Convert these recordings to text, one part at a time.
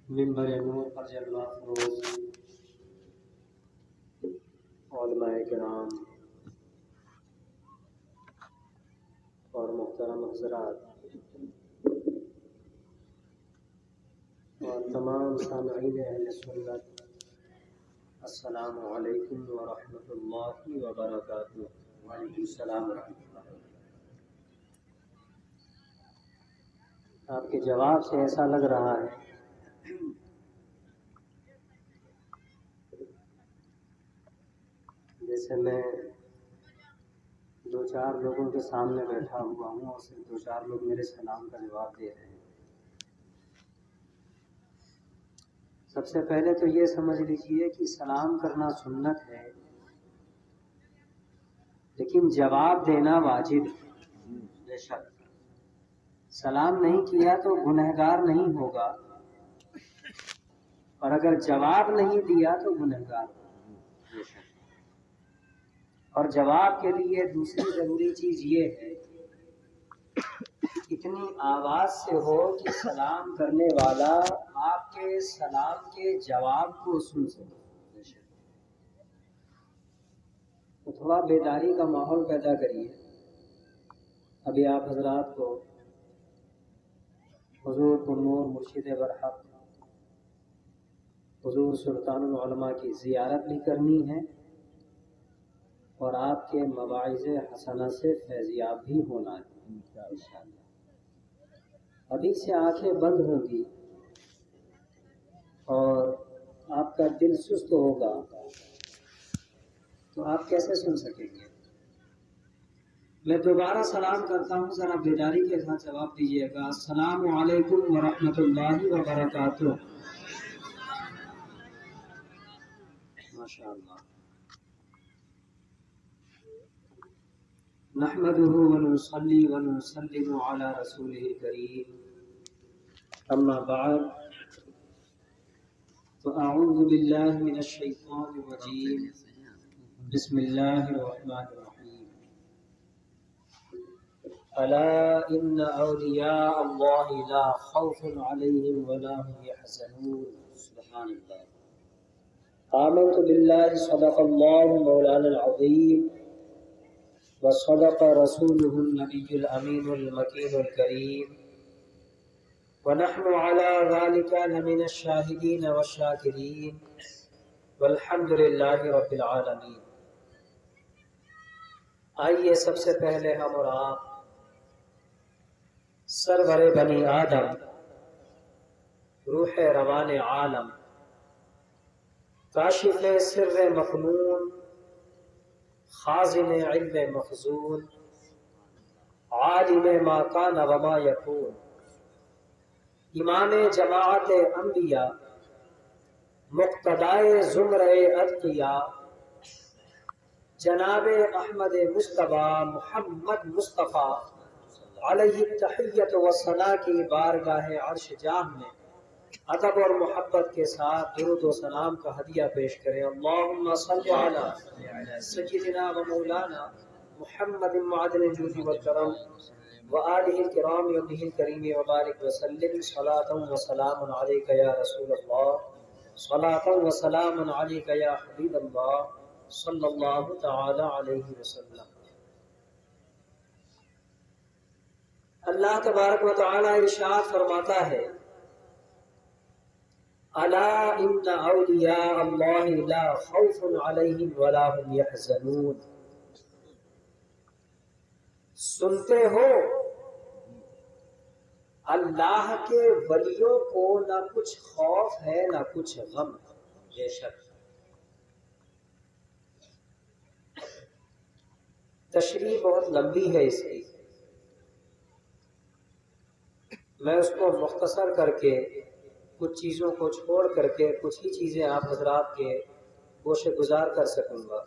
منبر نور پر جلوہ افروز علماء کرام اور محترم حضرات اور تمام سامعین اہل سنت، السلام علیکم ورحمۃ اللہ وبرکاتہ۔ وعلیکم السلام ورحمۃ اللہ۔ آپ کے جواب سے ایسا لگ رہا ہے جیسے میں دو چار لوگوں کے سامنے بیٹھا ہوا ہوں اور صرف دو چار لوگ میرے سلام کا جواب دے رہے ہیں۔ سب سے پہلے تو یہ سمجھ لیجئے کہ سلام کرنا سنت ہے، لیکن جواب دینا واجب ہے۔ بے شک سلام نہیں کیا تو گنہگار نہیں ہوگا، اور اگر جواب نہیں دیا تو گنہگار ہوگا۔ بے شک۔ اور جواب کے لیے دوسری ضروری چیز یہ ہے کہ اتنی آواز سے ہو کہ سلام کرنے والا آپ کے سلام کے جواب کو سن سکے۔ تو تھوڑا بیداری کا ماحول پیدا کریے۔ ابھی آپ حضرات کو حضور النور مرشد برحق حضور سلطان العلماء کی زیارت بھی کرنی ہے، اور آپ کے مواعظ حسنہ سے فیضیاب بھی ہونا ہے انشاءاللہ۔ ابھی سے آنکھیں بند ہوں گی اور آپ کا دل سست ہوگا تو آپ کیسے سن سکیں گے؟ میں دوبارہ سلام کرتا ہوں، ذرا بیداری کے ساتھ جواب دیجیے گا۔ السلام علیکم ورحمۃ اللہ وبرکاتہ۔ ماشاءاللہ۔ نحمده ونصلي ونسلم على رسوله الكريم، اما بعد، فاعوذ بالله من الشیطان الرجیم، بسم اللہ الرحمن الرحیم۔ الا ان اولیاء اللہ لا خوف علیہم ولا هم يحزنون۔ سبحان اللہ۔ آمنت باللہ، صدق اللہ مولانا العظیم، وصدق رسوله النبي الأمين المكين الكريم، ونحن على ذلك لمن الشاهدين والشاكرين، والحمد لله رب العالمين۔ آئیے سب سے پہلے ہم اور آپ سرور بنی آدم، روح روان عالم، کاشف سر مخنون، خازن علم مخزون، عالم ما کان وما یکون، امام جماعت انبیاء، مقتدائے زمرہ اتقیاء، جناب احمد مصطفیٰ محمد مصطفیٰ علیہ التحیۃ والثناء کی بارگاہ عرش جاہ میں ادب اور محبت کے ساتھ درود و سلام کا ہدیہ پیش کریں۔ اللہم صل علی سیدنا و مولانا محمد معدن الجود والکرم وآلہ الکرام وابنہ الکریم وبارک وسلم، صلاۃ و سلام علیک یا رسول اللہ، صلاۃ و سلام علیک یا حبیب اللہ، صلی اللہ تعالی علیہ وسلم۔ اللہ تبارک و تعالی ارشاد فرماتا ہے، الا ان اولیاء اللہ لا خوف علیہم ولا هم يحزنون۔ سنتے ہو، اللہ کے ولیوں کو نہ کچھ خوف ہے نہ کچھ غم۔ بے شک تشریح بہت لمبی ہے اس کی، میں اس کو مختصر کر کے کچھ چیزوں کو چھوڑ کر کے کچھ ہی چیزیں آپ حضرات کے گوشے گزار کر سکوں گا۔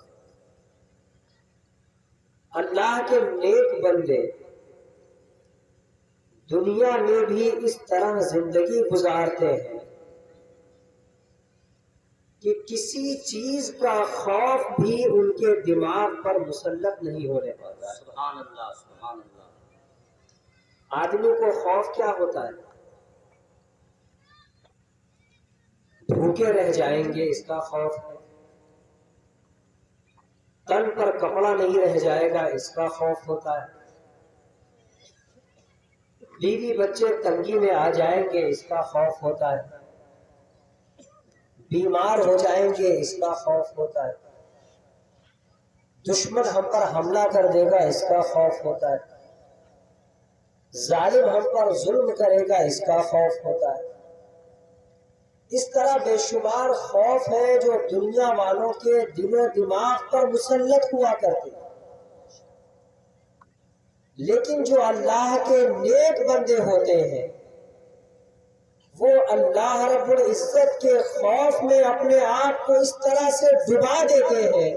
اللہ کے نیک بندے دنیا میں بھی اس طرح زندگی گزارتے ہیں کہ کسی چیز کا خوف بھی ان کے دماغ پر مسلط نہیں ہونے پاتا۔ سبحان اللہ، سبحان اللہ۔ آدمی کو خوف کیا ہوتا ہے؟ بھوکے رہ جائیں گے اس کا خوف ہے، تن پر کپڑا نہیں رہ جائے گا اس کا خوف ہوتا ہے، بیوی بچے تنگی میں آ جائیں گے اس کا خوف ہوتا ہے، بیمار ہو جائیں گے اس کا خوف ہوتا ہے، دشمن ہم پر حملہ کر دے گا اس کا خوف ہوتا ہے، ظالم ہم پر ظلم کرے گا اس کا خوف ہوتا ہے۔ اس طرح بے شمار خوف ہے جو دنیا والوں کے دل و دماغ پر مسلط ہوا کرتے ہیں، لیکن جو اللہ کے نیک بندے ہوتے ہیں وہ اللہ رب العزت کے خوف میں اپنے آپ کو اس طرح سے ڈبا دیتے ہیں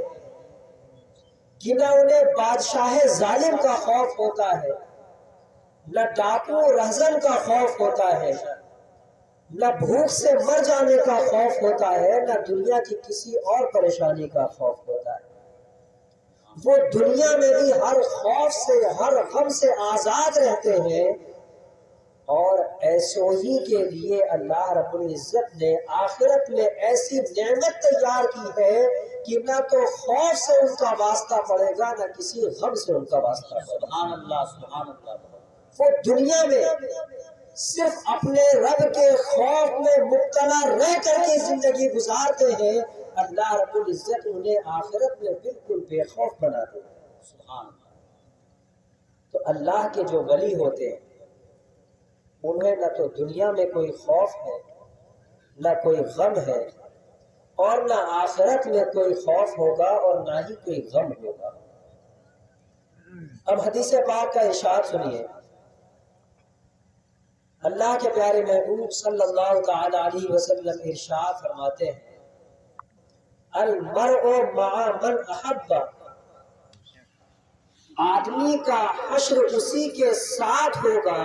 کہ نہ انہیں بادشاہ ظالم کا خوف ہوتا ہے، نہ ڈاکو رہزن کا خوف ہوتا ہے، نہ بھوک سے مر جانے کا خوف ہوتا ہے، نہ دنیا کی کسی اور پریشانی کا خوف ہوتا ہے۔ وہ دنیا میں بھی ہر خوف سے ہر غم سے آزاد رہتے ہیں، اور ایسو ہی کے لیے اللہ رب العزت نے آخرت میں ایسی نعمت تیار کی ہے کہ نہ تو خوف سے ان کا واسطہ پڑے گا نہ کسی غم سے ان کا واسطہ پڑے گا۔ سبحان اللہ سبحان اللہ۔ وہ دنیا میں صرف اپنے رب کے خوف میں مبتلا رہ کر کے زندگی گزارتے ہیں، اللہ رب العزت انہیں آخرت میں بالکل بے خوف بنا دے گا۔ سبحان اللہ۔ تو اللہ کے جو ولی ہوتے ہیں انہیں نہ تو دنیا میں کوئی خوف ہے، نہ کوئی غم ہے، اور نہ آخرت میں کوئی خوف ہوگا اور نہ ہی کوئی غم ہوگا۔ اب حدیث پاک کا ارشاد سنیے، اللہ کے پیارے محبوب صلی اللہ تعالی علیہ وسلم ارشاد فرماتے ہیں، المرء مع من احب، آدمی کا حشر اسی کے ساتھ ہوگا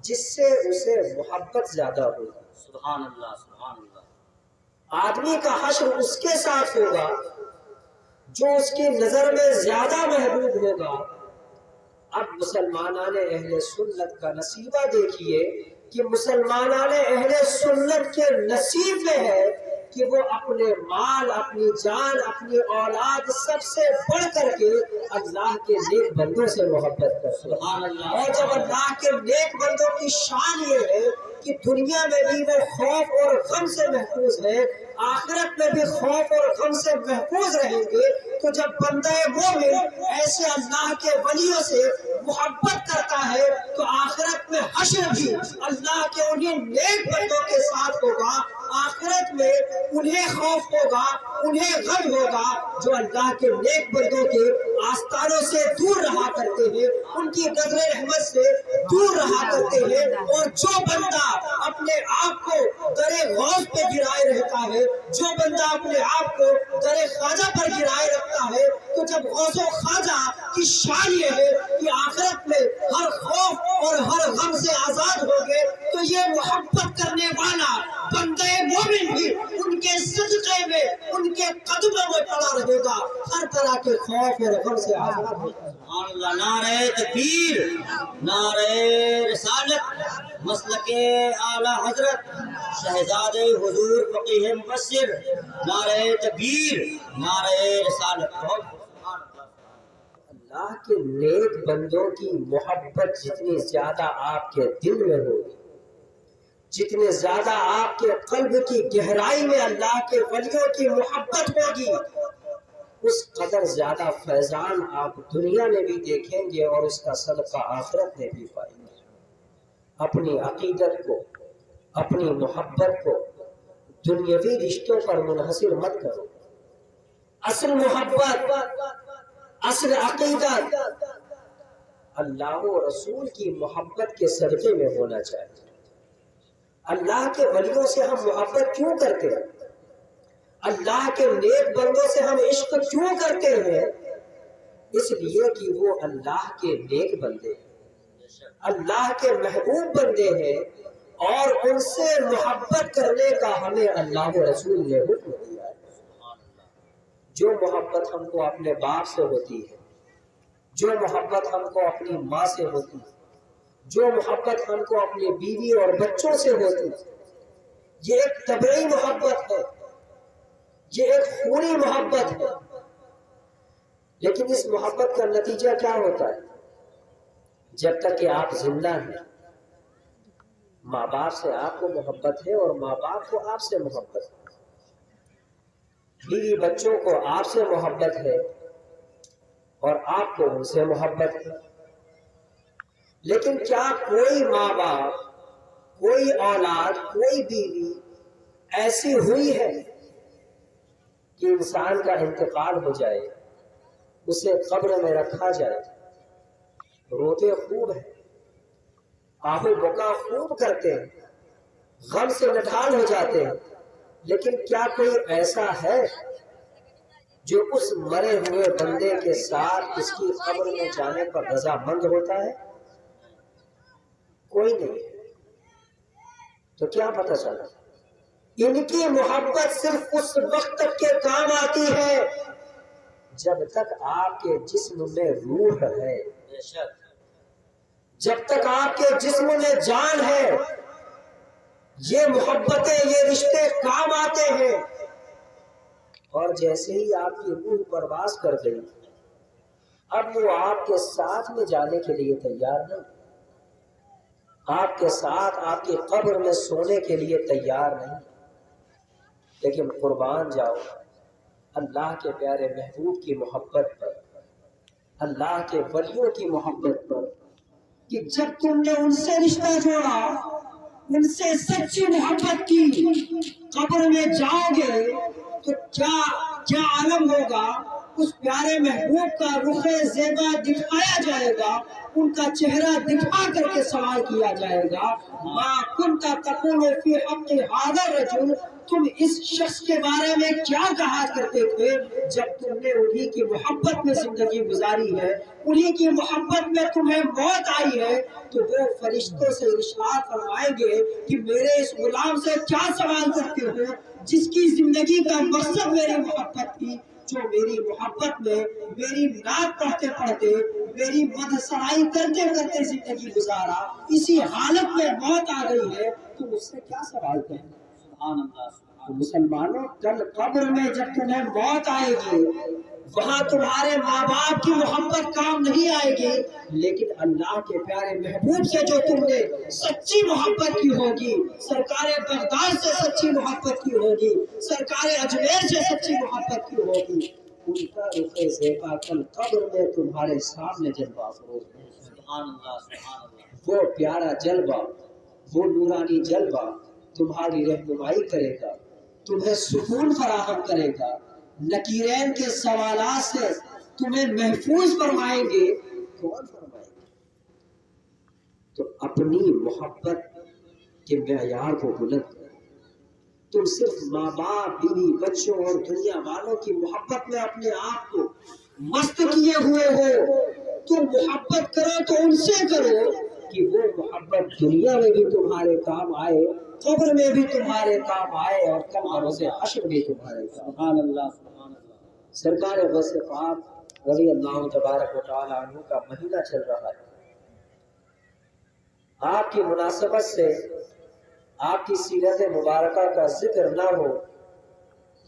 جس سے اسے محبت زیادہ ہوگی۔ سبحان اللہ سبحان اللہ۔ آدمی کا حشر اس کے ساتھ ہوگا جو اس کی نظر میں زیادہ محبوب ہوگا۔ اب مسلمانان اہل سنت کا نصیبہ دیکھیے کہ مسلمانان اہل سنت کے نصیب میں ہے کہ وہ اپنے مال، اپنی جان، اپنی اولاد سب سے بڑھ کر کے اللہ کے نیک بندوں سے محبت کرتے ہیں۔ اور جب اللہ کے نیک بندوں کی شان یہ ہے کہ دنیا میں بھی وہ خوف اور غم سے محفوظ ہے، آخرت میں بھی خوف اور غم سے محفوظ رہیں گے، تو جب بندہ مومن ایسے اللہ کے ولیوں سے محبت کرتا ہے تو آخرت میں حشر بھی اللہ کے انہیں نیک بندوں کے ساتھ ہوگا، آخرت میں انہیں خوف ہوگا، انہیں غم ہوگا جو اللہ کے نیک بندوں کے آستانوں سے دور رہا کرتے ہیں، ان کی نظر رحمت سے دور رہا کرتے ہیں۔ اور جو بندہ اپنے آپ کو در غوث پہ گرائے رہتا ہے، جو بندہ اپنے آپ کو در خواجہ پر گرائے رکھتا ہے، تو جب غوث و خواجہ کی شان یہ ہے کہ آخرت میں ہر خوف اور ہر غم سے آزاد ہوگے، تو یہ محبت کرنے والا بندہ مومن بھی ان کے صدقے میں، ان کے قدموں میں پڑا رہے گا، ہر طرح کے خوف اور غم سے آزاد ہوگا۔ سبحان اللہ۔ نعرہ تکبیر، نعرہ رسالت، مسلک اعلی حضرت شہزادے حضور فقیہ مبشر، نعرہ تکبیر، نعرہ رسالت۔ اللہ کے نیک بندوں کی محبت جتنی زیادہ آپ کے دل میں ہوگی، جتنے زیادہ آپ کے قلب کی گہرائی میں اللہ کے ولیوں کی محبت ہوگی، اس قدر زیادہ فیضان آپ دنیا میں بھی دیکھیں گے اور اس کا صدقہ آخرت میں بھی پائیں گے۔ اپنی عقیدت کو، اپنی محبت کو دنیاوی رشتوں پر منحصر مت کرو۔ اصل محبت، اصل عقیدت اللہ و رسول کی محبت کے صدقے میں ہونا چاہیے۔ اللہ کے ولیوں سے ہم محبت کیوں کرتے ہیں؟ اللہ کے نیک بندوں سے ہم عشق کیوں کرتے ہیں؟ اس لیے کہ وہ اللہ کے نیک بندے ہیں، اللہ کے محبوب بندے ہیں، اور ان سے محبت کرنے کا ہمیں اللہ و رسول نے حکم دیا ہے۔ جو محبت ہم کو اپنے باپ سے ہوتی ہے، جو محبت ہم کو اپنی ماں سے ہوتی ہے، جو محبت ہم کو اپنی بیوی اور بچوں سے ہوتی ہے، یہ ایک طبعی محبت ہے، یہ ایک خونی محبت ہے، لیکن اس محبت کا نتیجہ کیا ہوتا ہے؟ جب تک کہ آپ زندہ ہیں، ماں باپ سے آپ کو محبت ہے اور ماں باپ کو آپ سے محبت ہے، بیوی بچوں کو آپ سے محبت ہے اور آپ کو ان سے محبت ہے۔ لیکن کیا کوئی ماں باپ، کوئی اولاد، کوئی بیوی ایسی ہوئی ہے کہ انسان کا انتقال ہو جائے، اسے قبر میں رکھا جائے، روتے خوب ہیں، آہو بکا خوب کرتے ہیں، غم سے نڈھال ہو جاتے ہیں، لیکن کیا کوئی ایسا ہے جو اس مرے ہوئے بندے کے ساتھ اس کی قبر میں جانے پر رضامند ہوتا ہے؟ کوئی نہیں۔ تو کیا پتہ چلا؟ ان کی محبت صرف اس وقت تک کے کام آتی ہے جب تک آپ کے جسم میں روح ہے، جب تک آپ کے جسم میں جان ہے، یہ محبتیں، یہ رشتے کام آتے ہیں۔ اور جیسے ہی آپ کی روح پرواز کر گئی، اب وہ آپ کے ساتھ میں جانے کے لیے تیار نہیں، آپ کے ساتھ آپ کی قبر میں سونے کے لیے تیار نہیں۔ لیکن قربان جاؤ اللہ کے پیارے محبوب کی محبت پر، اللہ کے ولیوں کی محبت پر، کہ جب تم نے ان سے رشتہ جوڑا، ان سے سچی محبت کی، قبر میں جاؤ گے تو کیا عالم ہوگا؟ اس پیارے محبوب کا رخ زیبا دکھایا جائے گا، ان کا چہرہ دکھا کر کے سوال کیا جائے گا، ما کنت تقول فی حق ھذا الرجل، تم اس شخص کے بارے میں کیا کہا کرتے تھے جب تم نے انہی کی محبت میں زندگی گزاری ہے، انہی کی محبت میں تمہیں موت آئی ہے؟ تو وہ فرشتوں سے ارشاد فرمائیں گے کہ میرے اس غلام سے کیا سوال کرتے ہو جس کی زندگی کا مقصد میری محبت تھی، جو میری محبت میں میری نعت پڑھتے پڑھتے، میری مدحسرائی کرتے کرتے زندگی گزارا، اسی حالت میں موت آ گئی ہے، تم اس سے کیا سوال کریں؟ سبحان اللہ۔ تو مسلمانوں، کل قبر میں جب تمہیں موت آئے گی، وہاں تمہارے ماں باپ کی محبت کام نہیں آئے گی، لیکن اللہ کے پیارے محبوب سے جو تم نے سچی محبت کی ہوگی، سرکار بغداد سے سچی محبت کی ہوگی، سرکار اجمیر سے سچی محبت کی ہوگی، ان کا رخ زیبا کل قبر میں تمہارے سامنے جلوہ افروز ہے۔ سبحان اللہ، سبحان اللہ۔ وہ پیارا جلوہ، وہ نورانی جلوہ تمہاری رہنمائی کرے گا، تمہیں سکون فراہم کرے گا، نکیرین کے سوالات سے تمہیں محفوظ فرمائیں گے۔ کون فرمائیں گے؟ تو اپنی محبت کے معیار کو بلند کرو۔ تم صرف ماں باپ، بیوی بچوں اور دنیا والوں کی محبت میں اپنے آپ کو مست کیے ہوئے ہو، تم محبت کرو تو ان سے کرو کہ وہ محبت دنیا میں بھی تمہارے کام آئے، قبر میں بھی تمہارے کام آئے، اور کل بروز حشر بھی تمہارے کام آئے۔ سبحان اللہ، سبحان اللہ۔ سرکار غوث پاک رضی اللہ تبارک و تعالی عنہ کا مہینہ چل رہا ہے، آپ کی مناسبت سے آپ کی سیرت مبارکہ کا ذکر نہ ہو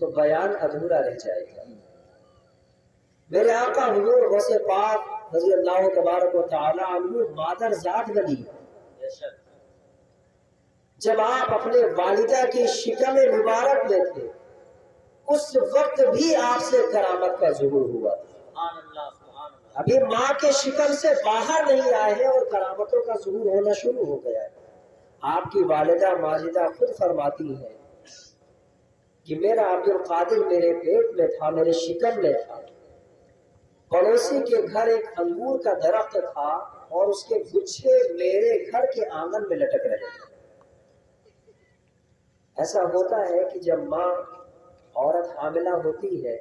تو بیان ادھورا رہ جائے گا۔ میرے آقا حضور غوث پاک رضی اللہ تبارک و تعالی عنہ مادر ذات نبی، جب آپ اپنے والدہ کی شکم مبارک میں تھے، اس وقت بھی آپ سے کرامت کا ظہور ہوا تھا۔ سبحان اللہ، سبحان اللہ۔ ابھی ماں کے شکم سے باہر نہیں آئے ہیں اور کرامتوں کا ظہور ہونا شروع ہو گیا ہے۔ آپ کی والدہ ماجدہ خود فرماتی ہے کہ میرا عبد القادر میرے پیٹ میں تھا، میرے شکم میں تھا، پڑوسی کے گھر ایک انگور کا درخت تھا اور اس کے گچھے میرے گھر کے آنگن میں لٹک رہے تھے۔ ایسا ہوتا ہے کہ جب ماں عورت حاملہ ہوتی ہے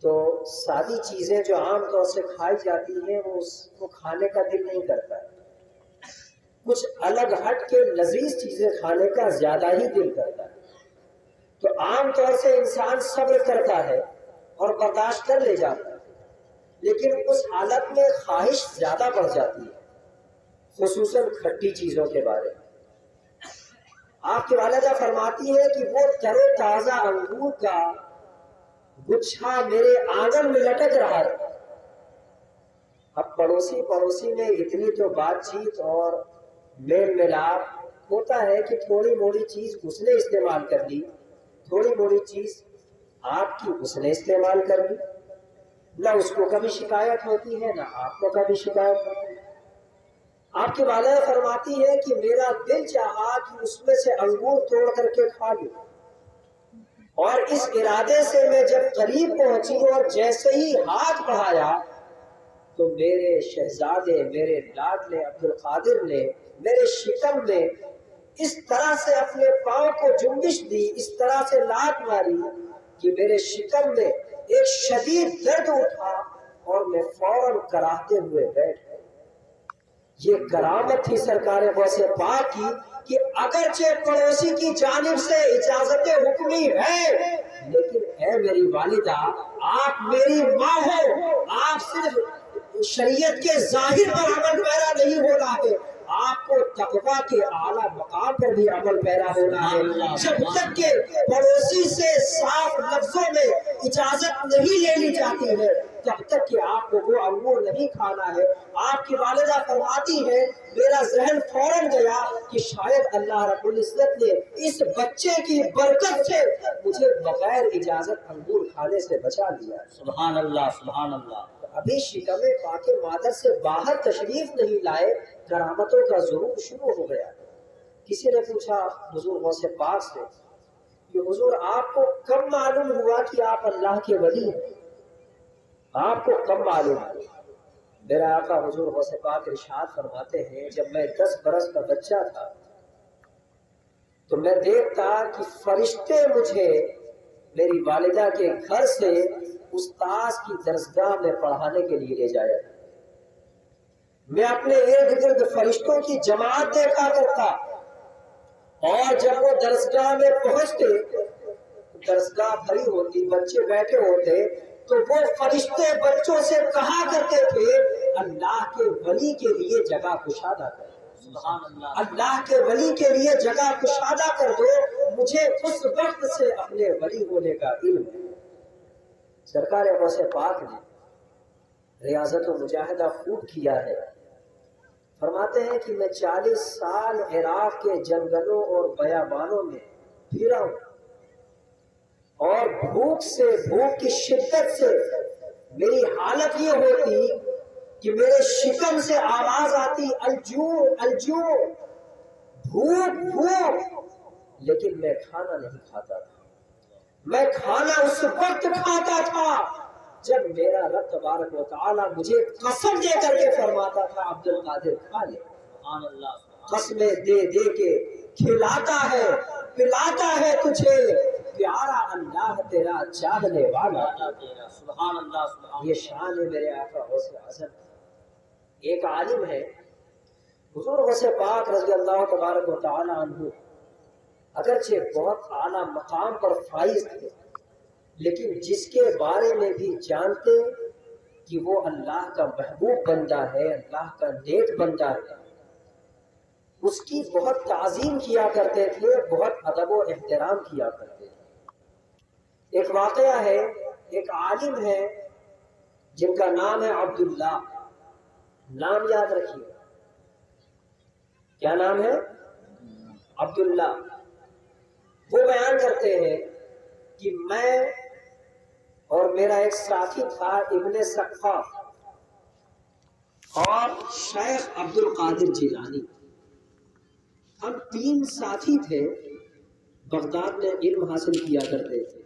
تو سادی چیزیں جو عام طور سے کھائی جاتی ہیں وہ اس کو کھانے کا دل نہیں کرتا ہے، کچھ الگ ہٹ کے لذیذ چیزیں کھانے کا زیادہ ہی دل کرتا ہے۔ تو عام طور سے انسان صبر کرتا ہے اور برداشت کر لے جاتا ہے، لیکن اس حالت میں خواہش زیادہ بڑھ جاتی ہے، خصوصاً کھٹی چیزوں کے بارے میں۔ آپ کی والدہ فرماتی ہے کہ وہ تر و تازہ انگور کا گچھا میرے آنگن میں لٹک رہا تھا۔ اب پڑوسی میں اتنی تو بات چیت اور میل ملاپ ہوتا ہے کہ تھوڑی موڑی چیز اس نے استعمال کر لی، تھوڑی موڑی چیز آپ کی اس نے استعمال کر لی، نہ اس کو کبھی شکایت ہوتی ہے نہ آپ کو کبھی شکایت ہوتی ہے۔ آپ کی والدہ فرماتی ہے کہ میرا دل چاہا کہ اس میں سے انگور توڑ کر کے کھا لوں، اور اس ارادے سے میں جب قریب پہنچی اور جیسے ہی ہاتھ بڑھایا تو میرے شہزادے، میرے لاڈلے عبد القادر نے میرے شکم میں اس طرح سے اپنے پاؤں کو جنبش دی، اس طرح سے لات ماری کہ میرے شکم میں ایک شدید درد اٹھا اور میں فوراً کراہتے ہوئے بیٹھ گیا۔ یہ کرامت تھی سرکار غوث پاک کی کہ اگرچہ پڑوسی کی جانب سے اجازت حکمی ہے، لیکن اے میری والدہ، آپ میری ماں ہو، آپ صرف شریعت کے ظاہر پر عمل پیرا نہیں ہونا ہے، آپ کو تقویٰ کے اعلیٰ مقام پر بھی عمل پیرا ہونا ہے۔ جب تک کہ پڑوسی سے صاف لفظوں میں اجازت نہیں لے لی جاتی ہے تب تک کہ آپ کو وہ انگور نہیں کھانا ہے۔ آپ کی والدہ فرماتی ہے میرا ذہن فوراً گیا کہ شاید اللہ رب العزت نے اس بچے کی برکت سے مجھے بغیر اجازت انگور کھانے سے بچا لیا۔ سبحان اللہ، سبحان اللہ۔ ابھی شکم پاک مادر سے باہر تشریف نہیں لائے، کرامتوں کا ظہور شروع ہو گیا۔ کسی نے پوچھا حضور غوث پاک سے کہ حضور آپ کو کب معلوم ہوا کہ آپ اللہ کے ولی ہیں؟ آپ کو کب معلوم ہوا؟ میرا آقا حضور غوث پاک ارشاد فرماتے ہیں جب میں 10 برس کا بچہ تھا تو میں دیکھتا کہ فرشتے مجھے میری والدہ کے گھر سے استاذ کی درسگاہ میں پڑھانے کے لیے لے جایا۔ میں اپنے ارد گرد فرشتوں کی جماعت دیکھا کرتا، اور جب وہ درسگاہ میں پہنچتے، درسگاہ بھری ہوتی، بچے بیٹھے ہوتے، تو وہ فرشتے بچوں سے کہا کرتے تھے اللہ کے ولی کے لیے جگہ کشادہ کر دو، سبحان اللہ، اللہ کے ولی کے لیے جگہ کشادہ کر دو، مجھے اس وقت سے اپنے ولی ہونے کا علم ہے۔ سرکار غوث پاک نے ریاضت و مجاہدہ خوب کیا ہے۔ فرماتے ہیں کہ میں 40 سال عراق کے جنگلوں اور بیابانوں میں پھرا ہوں، اور بھوک کی شدت سے میری حالت یہ ہوتی کہ میرے شکم سے آواز آتی الجوع الجوع، بھوک بھوک، لیکن میں کھانا نہیں کھاتا تھا۔ میں کھانا اس وقت کھاتا تھا جب میرا رب تبارک و تعالیٰ مجھے قسم دے کر کے فرماتا تھا عبد القادر کھا لے۔ سبحان اللہ، قسمیں دے دے کے کھلاتا ہے پلاتا ہے تجھے، پیارا اللہ تیرا چاہنے والا۔ سبحان اللہ، سبحان یہ شان ہے میرے آقا غوث اعظم۔ ایک عالم ہے حضور غوث پاک رضی اللہ تبارک و تعالیٰ عنہ، اگرچہ بہت اعلیٰ مقام پر فائز تھے، لیکن جس کے بارے میں بھی جانتے کہ وہ اللہ کا محبوب بندہ ہے، اللہ کا نیک بندہ ہے، اس کی بہت تعظیم کیا کرتے تھے، بہت ادب و احترام کیا کرتے تھے۔ ایک واقعہ ہے، ایک عالم ہے جن کا نام ہے عبداللہ، نام یاد رکھیے، کیا نام ہے؟ عبداللہ۔ وہ بیان کرتے ہیں کہ میں اور میرا ایک ساتھی تھا ابن سقفہ اور شیخ عبد القادر جیلانی، ہم 3 ساتھی تھے، بغداد میں علم حاصل کیا کرتے تھے۔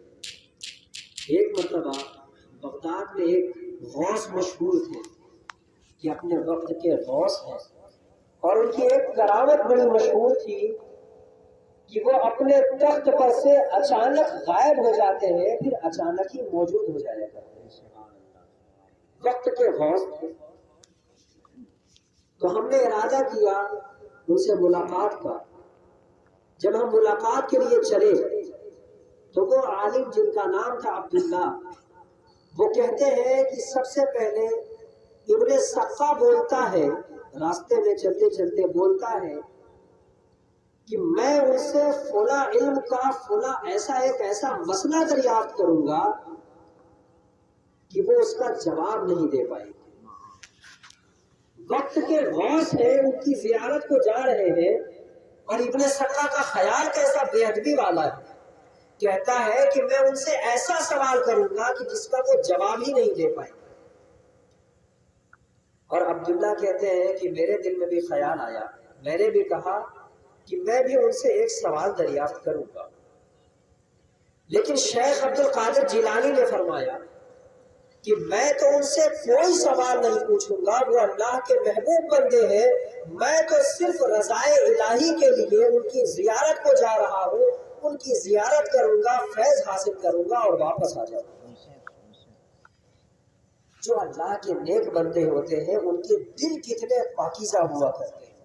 ایک مرتبہ بغداد میں ایک غوث مشہور تھے کہ اپنے وقت کے غوث ہیں، اور ان کی ایک کرامت بڑی مشہور تھی کہ وہ اپنے تخت پر سے اچانک غائب ہو جاتے ہیں، پھر اچانک ہی موجود ہو جایا کرتے ہیں۔ وقت کے غوث تھے، تو ہم نے ارادہ کیا ان سے ملاقات کا۔ جب ہم ملاقات کے لیے چلے تو وہ عالم جن کا نام تھا عبداللہ، وہ کہتے ہیں کہ سب سے پہلے ابن سقفہ بولتا ہے، راستے میں چلتے چلتے بولتا ہے کہ میں ان سے فلاں علم کا فلاں ایسا مسئلہ دریافت کروں گا کہ وہ اس کا جواب نہیں دے پائے گی۔ وقت کے غوث ہے، ان کی زیارت کو جا رہے ہیں، اور ابن سقا کا خیال کیسا بے ادبی والا ہے، کہتا ہے کہ میں ان سے ایسا سوال کروں گا کہ جس کا وہ جواب ہی نہیں دے پائے۔ اور عبداللہ کہتے ہیں کہ میرے دل میں بھی خیال آیا، میں نے بھی کہا کہ میں بھی ان سے ایک سوال دریافت کروں گا، لیکن شیخ عبد القادر جیلانی نے فرمایا کہ میں تو ان سے کوئی سوال نہیں پوچھوں گا، وہ اللہ کے محبوب بندے ہیں، میں تو صرف رضائے الہی کے لیے ان کی زیارت کو جا رہا ہوں، ان کی زیارت کروں گا، فیض حاصل کروں گا اور واپس آ جاؤں گا۔ جو اللہ کے نیک بندے ہوتے ہیں ان کے دل کتنے پاکیزہ ہوا کرتے ہیں،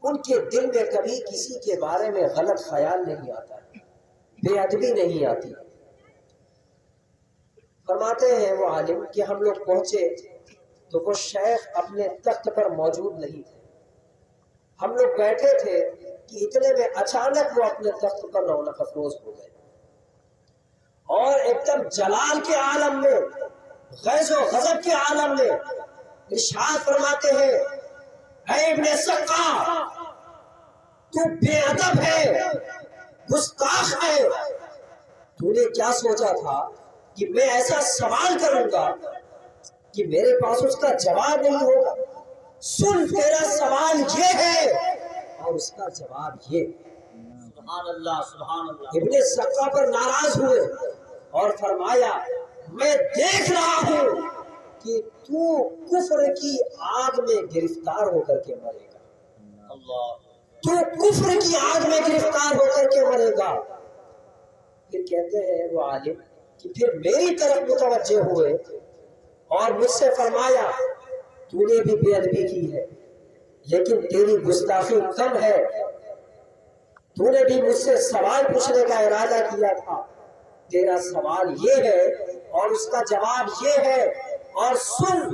ان کے دل میں کبھی کسی کے بارے میں غلط خیال نہیں آتا، بے ادبی نہیں آتی۔ فرماتے ہیں وہ عالم کہ ہم لوگ پہنچے تو وہ شیخ اپنے تخت پر موجود نہیں تھے، ہم لوگ بیٹھے تھے کہ اتنے میں اچانک وہ اپنے تخت پر رونق افروز ہو گئے، اور ایک دم جلال کے عالم میں، غیظ و غضب کے عالم میں ارشاد فرماتے ہیں، اے ابن سقا، تو بے ادب ہے، گستاخ ہے، تو نے کیا سوچا تھا کہ میں ایسا سوال کروں گا کہ میرے پاس اس کا جواب نہیں ہوگا؟ سن، تیرا سوال یہ ہے اور اس کا جواب یہ۔ سبحان اللہ سبحان اللہ۔ ابن سقا پر ناراض ہوئے اور فرمایا، میں دیکھ رہا ہوں کہ تو کفر کی آگ میں گرفتار ہو کر کے مرے گا، اللہ تو کفر کی آگ میں گرفتار ہو کر کے مرے گا۔ پھر کہتے ہیں وہ عالم کہ پھر میری طرف متوجہ ہوئے اور مجھ سے فرمایا، تو نے بھی بے ادبی کی ہے لیکن تیری گستاخی کم ہے، تو نے بھی مجھ سے سوال پوچھنے کا ارادہ کیا تھا، تیرا سوال یہ ہے اور اس کا جواب یہ ہے، اور سن،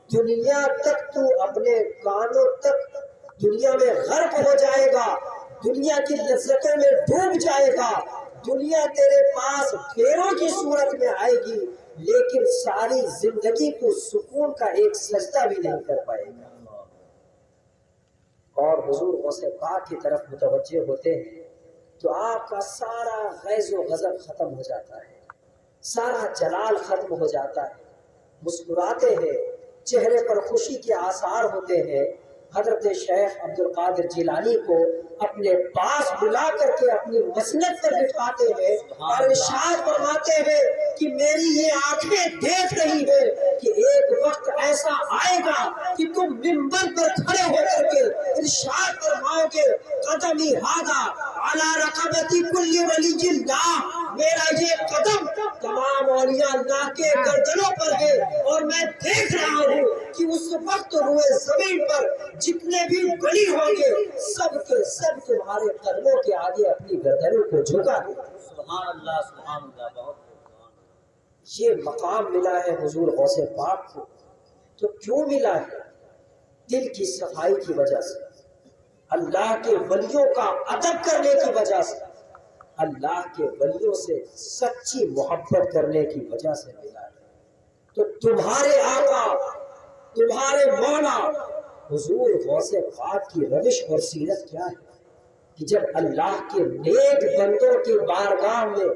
دنیا تک تو اپنے کانوں تک دنیا میں غرق ہو جائے گا، دنیا کی لذتوں میں ڈوب جائے گا، دنیا تیرے پاس پھیروں کی صورت میں آئے گی، لیکن ساری زندگی کو سکون کا ایک سجدہ بھی نہیں کر پائے گا۔ اور حضور غوث پاک کی طرف متوجہ ہوتے ہیں تو آپ کا سارا غیظ و غضب ختم ہو جاتا ہے، سارا جلال ختم ہو جاتا ہے، مسکراتے ہیں، چہرے پر خوشی کے آثار ہوتے ہیں۔ حضرت شیخ عبد القادر جیلانی کو اپنے پاس بلا کر کے اپنی مسند پر بٹھاتے ہیں اور ارشاد فرماتے ہیں کہ میری یہ آنکھیں دیکھ رہی ہے کہ ایک وقت ایسا آئے گا کہ تم منبر پر کھڑے ہو کر کے ارشاد فرماؤ گے، قدمی ہاذا علی رقبتی کل ولی اللہ، میرا یہ قدم تمام اولیاء اللہ کے گردنوں پر ہے، اور میں دیکھ رہا ہوں کہ اس وقت روئے زمین پر جتنے بھی ولی ہوں گے سب کے سب تمہارے قدموں کے آگے اپنی گردنوں کو جھکا دیں۔ سبحان اللہ سبحان اللہ۔ بہت یہ مقام ملا ہے حضور غوث پاک کو، تو کیوں ملا ہے؟ دل کی صفائی کی وجہ سے، اللہ کے ولیوں کا ادب کرنے کی وجہ سے، اللہ کے ولیوں سے سچی محبت کرنے کی وجہ سے ملا ہے۔ تو تمہارے آقا، تمہارے مولا حضور غوث پاک کی روش اور سیرت کیا ہے کہ جب اللہ کے نیک بندوں کی بارگاہ میں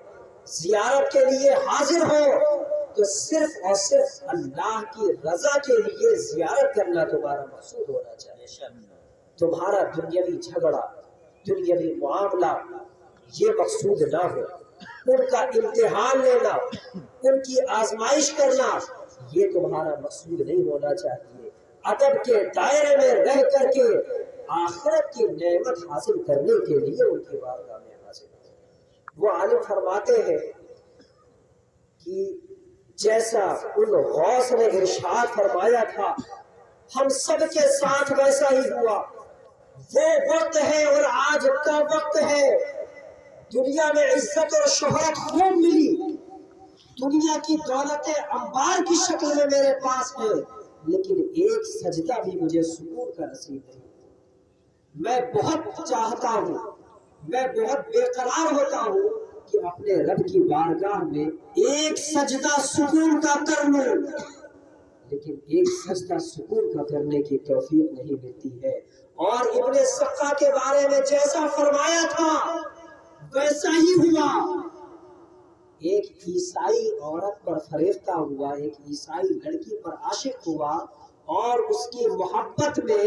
زیارت کے لیے حاضر ہو تو صرف اور صرف اللہ کی رضا کے لیے زیارت کرنا تمہارا مقصود ہونا چاہیے۔ تمہارا دنیاوی جھگڑا، دنیاوی معاملہ یہ مقصود نہ ہو، ان کا امتحان لینا، ان کی آزمائش کرنا یہ تمہارا مقصود نہیں ہونا چاہیے۔ ادب کے دائرے میں رہ کر کے آخرت کی نعمت حاصل کرنے کے لیے ان کی بارگاہ میں حاضر ہو۔ وہ عالم فرماتے ہیں کہ جیسا ان غوث نے ارشاد فرمایا تھا ہم سب کے ساتھ ویسا ہی ہوا۔ وہ وقت ہے اور آج کا وقت ہے، دنیا میں عزت اور شہرت خوب ملی، دنیا کی دولتیں انبار کی شکل میں میرے پاس ہے، لیکن ایک سجدہ بھی مجھے سکون کا نصیب نہیں۔ میں بہت چاہتا ہوں، میں بہت بے قرار ہوتا ہوں کہ اپنے رب کی بارگاہ میں ایک سجدہ سکون کا کر لوں، لیکن ایک سجدہ سکون کا کرنے کی توفیق نہیں ملتی ہے۔ اور ابن سقا کے بارے میں جیسا فرمایا تھا ویسا ہی ہوا۔ ایک عیسائی عورت پر فریفتہ ہوا، ایک عیسائی لڑکی پر عاشق ہوا اور اس کی محبت میں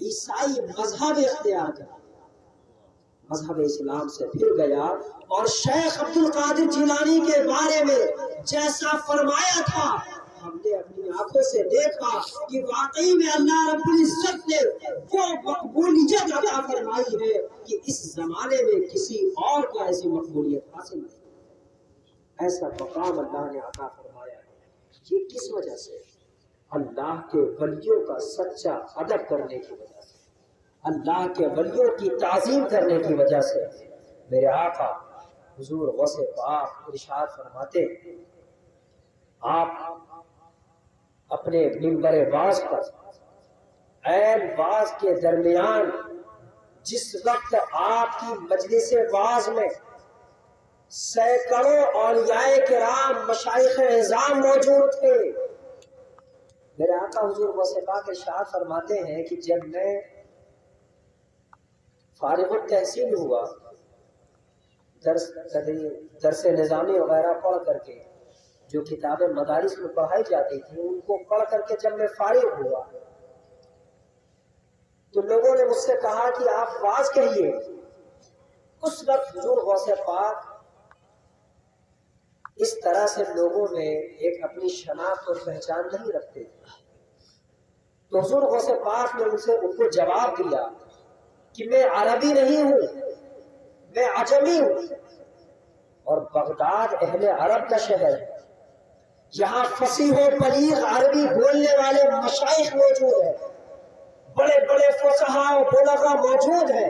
عیسائی مذہب اختیار کیا، مذہب اسلام سے پھر گیا۔ اور شیخ عبد القادر جیلانی کے بارے میں جیسا فرمایا تھا ہم نے اپنی آنکھوں سے دیکھا کہ واقعی میں اللہ رب العزت نے وہ مقبولیت عطا فرمائی ہے کہ اس زمانے میں کسی اور کو ایسی مقبولیت حاصل نہیں، ایسا مقام اللہ نے عطا فرمایا ہے۔ یہ کس وجہ سے؟ اللہ کے ولیوں کا سچا ادب کرنے کی وجہ سے، اللہ کے ولیوں کی تعظیم کرنے کی وجہ سے۔ میرے آقا حضور غوث پاک ارشاد فرماتے ہیں، آپ اپنے منبر واعظ پر عین واعظ کے درمیان جس وقت آپ کی مجلس واعظ میں سینکڑوں اولیاء کرام مشائخ اعظام موجود تھے، میرے آقا حضور غوث پاک ارشاد فرماتے ہیں کہ جب میں فارغ التحصیل ہوا، درس نظامی وغیرہ پڑھ کر کے جو کتابیں مدارس میں پڑھائی جاتی تھی ان کو پڑھ کر کے جب میں فارغ ہوا تو لوگوں نے مجھ سے کہا کہ آپ واعظ کہیے۔ اس وقت حضور غوث پاک اس طرح سے لوگوں میں ایک اپنی شناخت اور پہچان نہیں رکھتے، تو حضور غوث پاک نے ان کو جواب دیا کہ میں عربی نہیں ہوں، میں عجمی ہوں، اور بغداد اہل عرب کا شہر ہے، یہاں فصیح و بلیغ عربی بولنے والے مشائخ موجود ہیں، بڑے بڑے فصحاء و بلغاء موجود ہیں،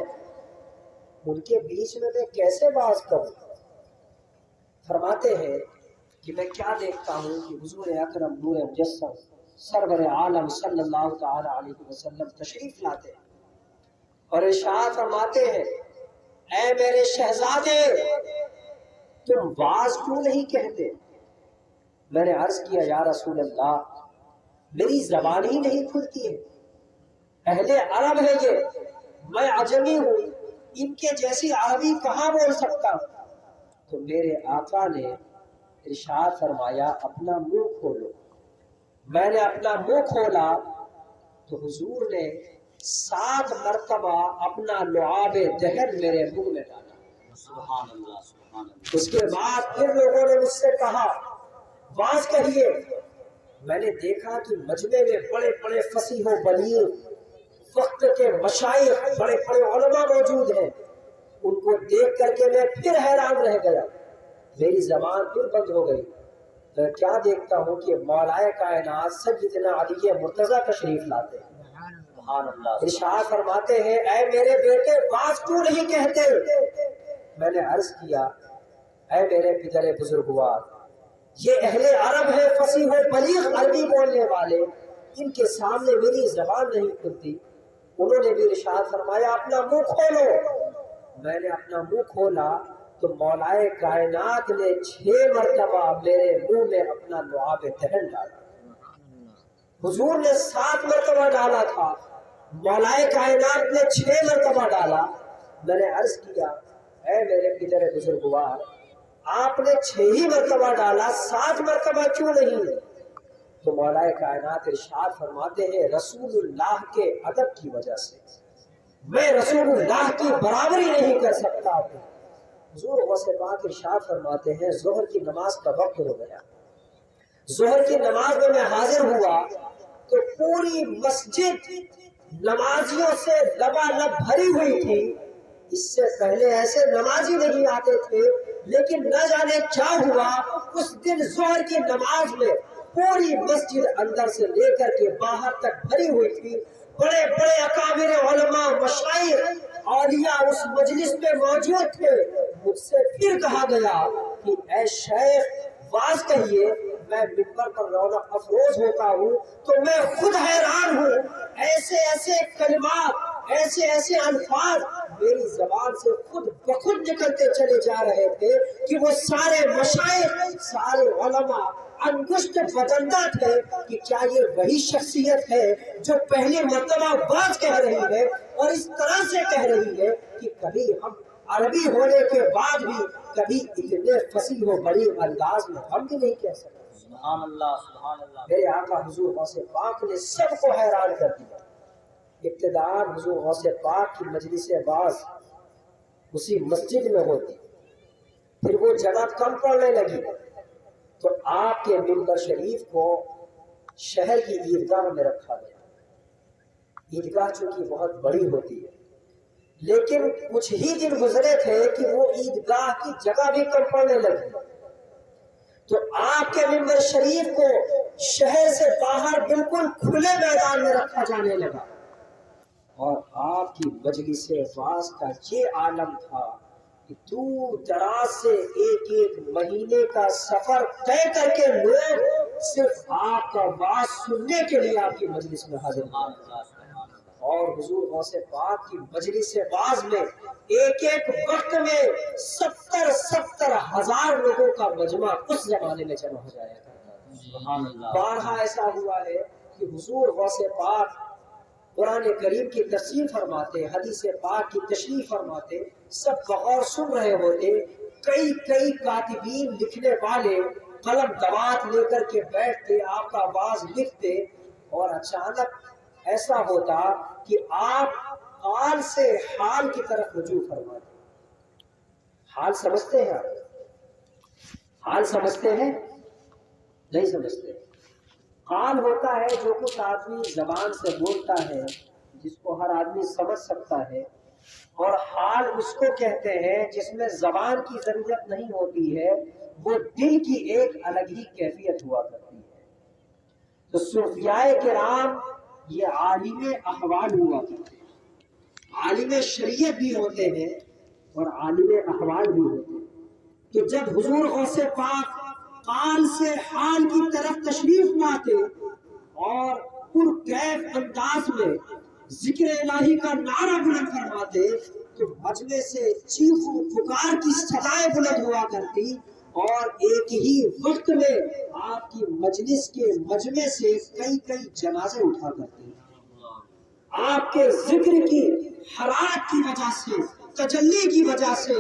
ان کے بیچ میں کیسے بات کروں؟ فرماتے ہیں کہ میں کیا دیکھتا ہوں کہ حضور اکرم نور مجسم سرور عالم صلی اللہ تعالی علیہ وسلم تشریف لاتے ہیں اور ارشاد فرماتے ہیں، اے میرے شہزادے تم واعظ کیوں نہیں کہتے؟ میں نے عرض کیا یا رسول اللہ میری زبان ہی نہیں کھلتی ہے، اہل عرب ہے یہ، میں عجمی ہوں، ان کے جیسی عربی کہاں بول سکتا ہوں؟ تو میرے آقا نے ارشاد فرمایا اپنا منہ کھولو۔ میں نے اپنا منہ کھولا تو حضور نے 7 مرتبہ اپنا لعاب دہن میرے منہ میں ڈالا۔ سبحان اللہ سبحان اللہ۔ اس کے بعد پھر لوگوں نے مجھ سے کہا واعظ کہیے۔ میں نے دیکھا کہ مجمع میں بڑے بڑے فصیح و بلیغ وقت کے مشائخ بڑے بڑے علماء موجود ہیں، ان کو دیکھ کر کے میں پھر حیران رہ گیا، میری زبان پھر بند ہو گئی۔ میں کیا دیکھتا ہوں کہ مولا کائنات سیدنا علی مرتضیٰ تشریف لاتے ہیں، سبحان اللہ۔ ارشاد فرماتے ہیں اے میرے بیٹے واعظ کیوں نہیں کہتے؟ میں نے عرض کیا اے میرے پدر بزرگوار یہ اہل عرب ہے، فصیح و بلیغ عربی بولنے والے، ان کے سامنے میری زبان نہیں کھلتی۔ انہوں نے بھی ارشاد فرمایا اپنا منہ کھولو۔ میں نے اپنا منہ کھولا تو مولا کائنات نے 6 مرتبہ میرے منہ میں اپنا لعاب دہن ڈالا۔ حضور نے 7 مرتبہ ڈالا تھا، مولا کائنات نے 6 مرتبہ ڈالا۔ میں نے عرض کیا اے میرے پدر بزرگوار آپ نے 6 ہی مرتبہ ڈالا، 7 مرتبہ کیوں نہیں؟ تو مولا کائنات ارشاد فرماتے ہیں رسول اللہ کے ادب کی وجہ سے میں رسول اللہ کی برابری نہیں کر سکتا ہوں۔ حضور غوث پاک ارشاد فرماتے ہیں ظہر کی نماز کا وقت ہو گیا، ظہر کی نماز میں حاضر ہوا تو پوری مسجد نمازیوں سے لبالب بھری ہوئی تھی۔ اس سے پہلے ایسے نمازی نہیں آتے تھے، لیکن نہ جانے کیا ہوا اس دن ظہر کی نماز میں پوری مسجد اندر سے لے کر کے باہر تک بھری ہوئی تھی۔ بڑے بڑے اکابر علماء مشائخ اولیاء اس مجلس میں موجود تھے۔ مجھ سے پھر کہا گیا کہ اے شیخ واعظ کہیے۔ میں منبر پر رونق افروز ہوتا ہوں تو میں خود حیران ہوں، ایسے ایسے کلمات ایسے ایسے الفاظ میری زبان سے خود بخود نکلتے چلے جا رہے تھے کہ وہ سارے مشائخ، سارے علماء انگشت بدلتا تھے کہ کیا یہ وہی شخصیت ہے جو پہلی مرتبہ بات کہہ رہی ہے اور اس طرح سے کہہ رہی ہے کہ کبھی ہم عربی ہونے کے بعد بھی کبھی اتنے فصیح و بڑی انداز میں ہم بھی نہیں کہہ سکتے۔ سبحان اللہ، سبحان اللہ۔ میرے آقا حضور غوث پاک نے سب کو حیران کر دیا۔ ابتداء حضور غوث پاک کی مجلس باز اسی مسجد میں ہوتی، پھر وہ جگہ کم پڑنے لگی تو آپ کے منبر شریف کو شہر کی عیدگاہ میں رکھا گیا۔ عیدگاہ چونکہ بہت بڑی ہوتی ہے، لیکن کچھ ہی دن گزرے تھے کہ وہ عیدگاہ کی جگہ بھی کم پڑنے لگی، تو آپ کے منبر شریف کو شہر سے باہر بالکل کھلے میدان میں رکھا جانے لگا، اور آپ کی مجلس واعظ کا یہ عالم تھا کہ دور دراز سے ایک ایک مہینے کا سفر طے کر کے لوگ صرف آپ کا واعظ سننے کے لیے آپ کی مجلس میں حاضر ہوئے، اور حضور غوث پاک کی مجلس واعظ میں ایک ایک وقت میں 70 ہزار لوگوں کا مجمع اس زمانے میں جمع ہو جایا کرتا۔ بارہا ایسا ہوا ہے کہ حضور غوث پاک قرآن کریم کی تفسیر فرماتے، حدیث پاک کی تشریح فرماتے، سب بغور سن رہے ہوتے، کئی کاتبین لکھنے والے قلم دوات لے کر کے بیٹھتے، آپ کا آواز لکھتے، اور اچانک ایسا ہوتا کہ آپ حال سے حال کی طرف رجوع فرماتے۔ حال سمجھتے ہیں آپ؟ حال سمجھتے ہیں؟ نہیں سمجھتے۔ حال ہوتا ہے جو کچھ آدمی زبان سے بولتا ہے، جس کو ہر آدمی سمجھ سکتا ہے، اور حال اس کو کہتے ہیں جس میں زبان کی ضرورت نہیں ہوتی ہے، وہ دل کی ایک الگ ہی کیفیت ہوا کرتی ہے۔ تو صوفیاء کرام یہ عالم احوال ہوا کرتے ہیں، عالم شریعت بھی ہوتے ہیں اور عالم احوال بھی ہوتے ہیں۔ تو جب حضور غوث پاک حال سے حال کی طرف تشریف لاتے اور پرکیف انداز میں ذکر الہی کا نعرہ بلند فرماتے تو مجمع سے چیخ و پکار کی صدائیں بلند ہوا کرتی، اور ایک ہی وقت میں آپ کی مجلس کے مجمع سے کئی جنازے اٹھا کرتے۔ آپ کے ذکر کی حرارت کی وجہ سے، تجلی کی وجہ سے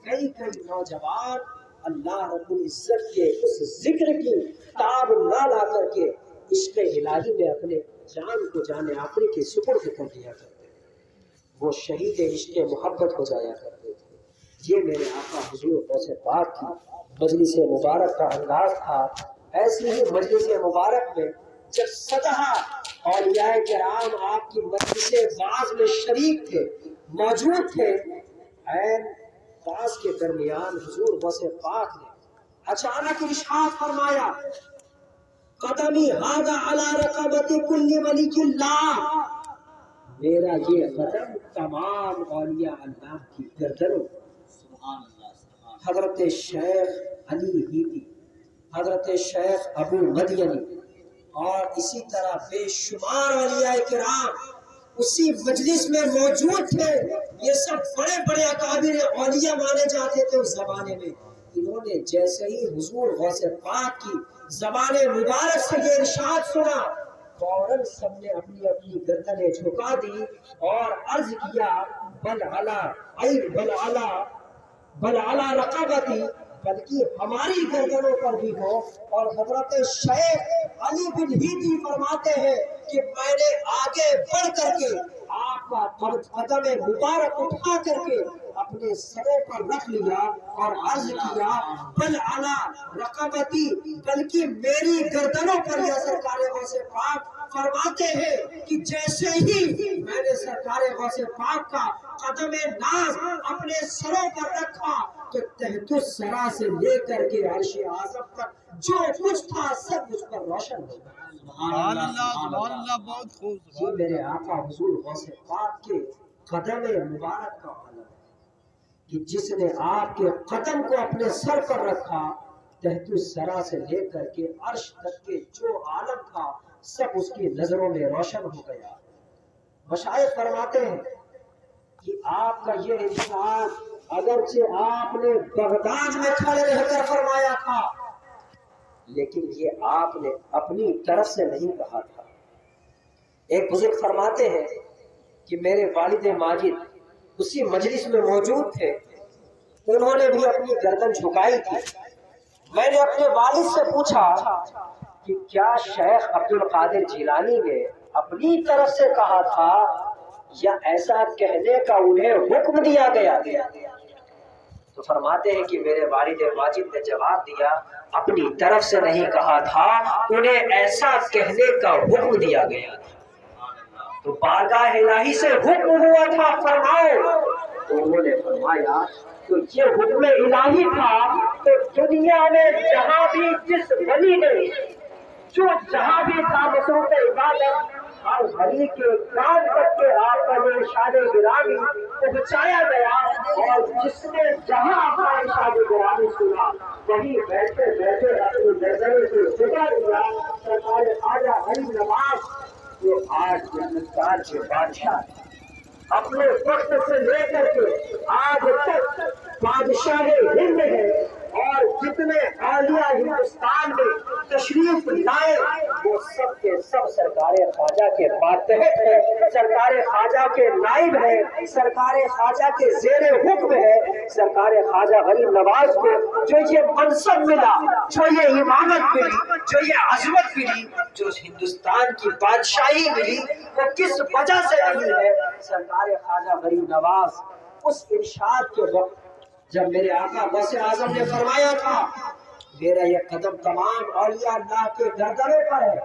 کئی نوجوان اللہ رب العزت کے اس ذکر کی تاب نہ لا کر کے عشق الہی میں اپنے جان کو جان آخری کے سپرد کر دیا کرتے، وہ شہید عشق محبت ہو جایا کرتے تھے۔ یہ میرے آقا حضور غوث پاک کی مجلس مبارک کا انداز تھا۔ ایسی ہی مجلس مبارک میں جب 100 اولیاء کرام آپ کی مجلس واعظ میں شریک تھے، موجود تھے، عین باز کے درمیان حضور غوث پاک نے اچانک ارشاد فرمایا، قدمی ھذا علی رقبۃ کل ولی اللہ، میرا یہ قدم تمام اولیاء اللہ کی گردنوں۔ حضرت شیخ علی ہیتی، حضرت شیخ ابو مدینی، اور اسی طرح بے شمار اولیاء کرام اسی مجلس میں موجود تھے۔ یہ سب بڑے بڑے اکابر اولیاء مانے جاتے تھے اس زمانے میں۔ انہوں نے جیسے ہی حضور غوث پاک کی زبان مبارک سے یہ ارشاد سنا، فوراً سب نے اپنی اپنی گردنیں جھکا دی اور عرض کیا، بل علی رقبتی، بلکہ ہماری گردنوں پر بھی ہو۔ اور حضرت شیخ علی بن ہیتی فرماتے ہیں کہ میں نے آگے بڑھ کر کے آپ کا قدم مبارک اٹھا کر کے اپنے سروں پر رکھ لیا اور عرض کیا، بل علی رقبتی، بلکہ میری گردنوں پر۔ یا سرکار غوث پاک فرماتے ہیں کہ جیسے ہی میں نے سرکار غوث پاک کا قدم ناز اپنے سروں پر رکھا تو تحت الثری سے لے کر کے عرش اعظم تک جو کچھ تھا سب مجھ پر روشن ہو گیا۔ سبحان اللہ، سبحان اللہ، بہت خوب۔ یہ میرے آقا حضور غوث پاک کے قدم مبارک کا عالم ہے کہ جس نے آپ کے قدم کو اپنے سر پر رکھا، تحت الثری سے لے کر کے عرش تک کے جو عالم تھا سب اس کی نظروں میں روشن ہو گیا۔ مشائخ فرماتے ہیں کہ آپ کا یہ ارشاد اگرچہ آپ نے بغداد میں کھڑے رہ کر فرمایا تھا، لیکن یہ آپ نے اپنی طرف سے نہیں کہا تھا۔ ایک بزرگ فرماتے ہیں کہ میرے والد ماجد اسی مجلس میں موجود تھے، انہوں نے بھی اپنی گردن جھکائی تھی۔ میں نے اپنے والد سے پوچھا کہ کیا شیخ عبد القادر جیلانی نے اپنی طرف سے کہا تھا یا ایسا کہنے کا انہیں حکم دیا گیا؟ تو فرماتے ہیں کہ میرے والد ماجد نے جواب دیا، اپنی طرف سے نہیں کہا تھا، انہیں ایسا کہنے کا حکم دیا گیا تھا۔ تو بارگاہ الہی سے حکم ہوا تھا فرماؤ، تو انہوں نے فرمایا تو یہ حکم الہی تھا تو دنیا میں جہاں بھی جس ولی نے جو جہاں بھی تھا مصروف عبادت اور غریب کے کان تک کے آپ کا یہ ارشاد گرامی پہنچایا گیا، اور جس نے جہاں اپنا ارشاد گرامی سنا وہیں بیٹھے بیٹھے اپنی نظروں سے جگہ دیا سرکار خواجہ غریب نواز جو آج ہندوستان کے بادشاہ ہیں۔ اپنے وقت سے لے کر کے آج تک بادشاہ ہند ہے، اور جتنے اولیاء ہندوستان میں تشریف لائے وہ سب کے سب سرکار خواجہ کے ماتحت ہے، سرکار خواجہ کے نائب ہے، سرکار خواجہ کے زیر حکم ہے۔ سرکار خواجہ غریب نواز کو جو یہ منصب ملا، جو یہ امامت ملی، جو یہ عظمت ملی، جو ہندوستان کی بادشاہی ملی، وہ کس وجہ سے ملی ہے؟ سرکار خواجہ غریب نواز اس ارشاد کے وقت جب میرے آقا غوث اعظم نے فرمایا تھا میرا یہ قدم تمام اولیاء اللہ کے گردنوں پر ہے،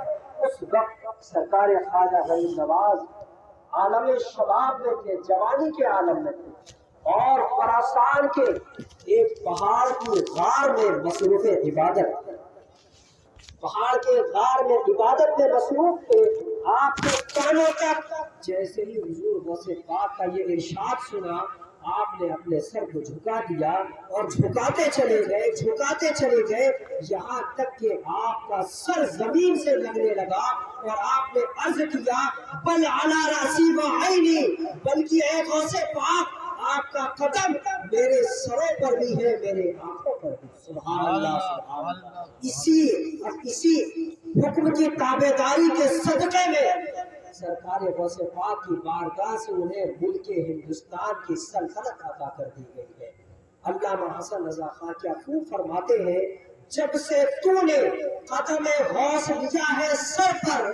اس وقت سرکار خواجہ غریب نواز عالم شباب میں تھے، جوانی کے عالم میں تھے، اور خراسان کے ایک پہاڑ کی غار میں مصروف عبادت، پہاڑ کے غار میں عبادت میں مصروف تھے۔ آپ کے کانوں تک جیسے ہی حضور غوث پاک کا یہ ارشاد سنا، آپ نے اپنے سر کو جھکا دیا اور جھکاتے چلے گئے یہاں تک کہ آپ کا سر زمین سے لگنے لگا، اور آپ نے عرض کیا بل علی راسی و عینی، بلکہ اے غوث پاک آپ کا قدم میرے سروں پر بھی ہے، میرے آنکھوں پر بھی۔ سبحان اللہ سبحان اللہ۔ اسی حکم کی تابعداری کے صدقے میں سرکار غوث پاک کی بارگاہ سے انہیں ملک ہندوستان کی سلطنت عطا کر دی گئی ہے۔ علامہ حسن رضا خان کیا خوب فرماتے ہیں، جب سے تو نے قدم غوث لیا ہے سر پر،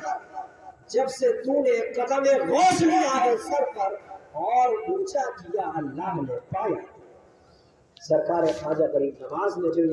جب سے تو نے قدم غوث لیا ہے سر پر، اور اونچا کیا اللہ نے پایا۔ سرکار خواجہ غریب نواز نے جو